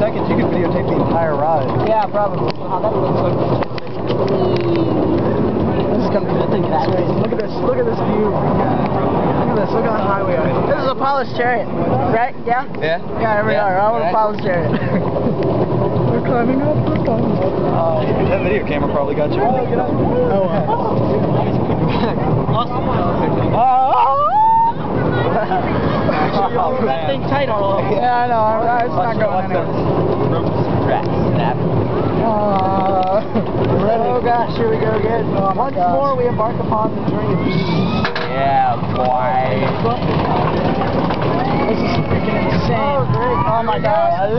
seconds, you could videotape the entire ride. Yeah, probably. Oh, that looks like this is gonna be sweet. Look at this. Look at this view. Look at this. Look at the highway. This is Apollo's Chariot, right? Yeah? Yeah? Yeah, we are. I'm on Apollo's Chariot. We're climbing up. We're climbing up. That video camera probably got you. Oh, get up. That thing tight all over. Yeah, I know. It's not going anywhere. Oh gosh, here we go again. Once more we embark upon the dream. Yeah, boy. This is freaking insane. Oh, great. Oh my god.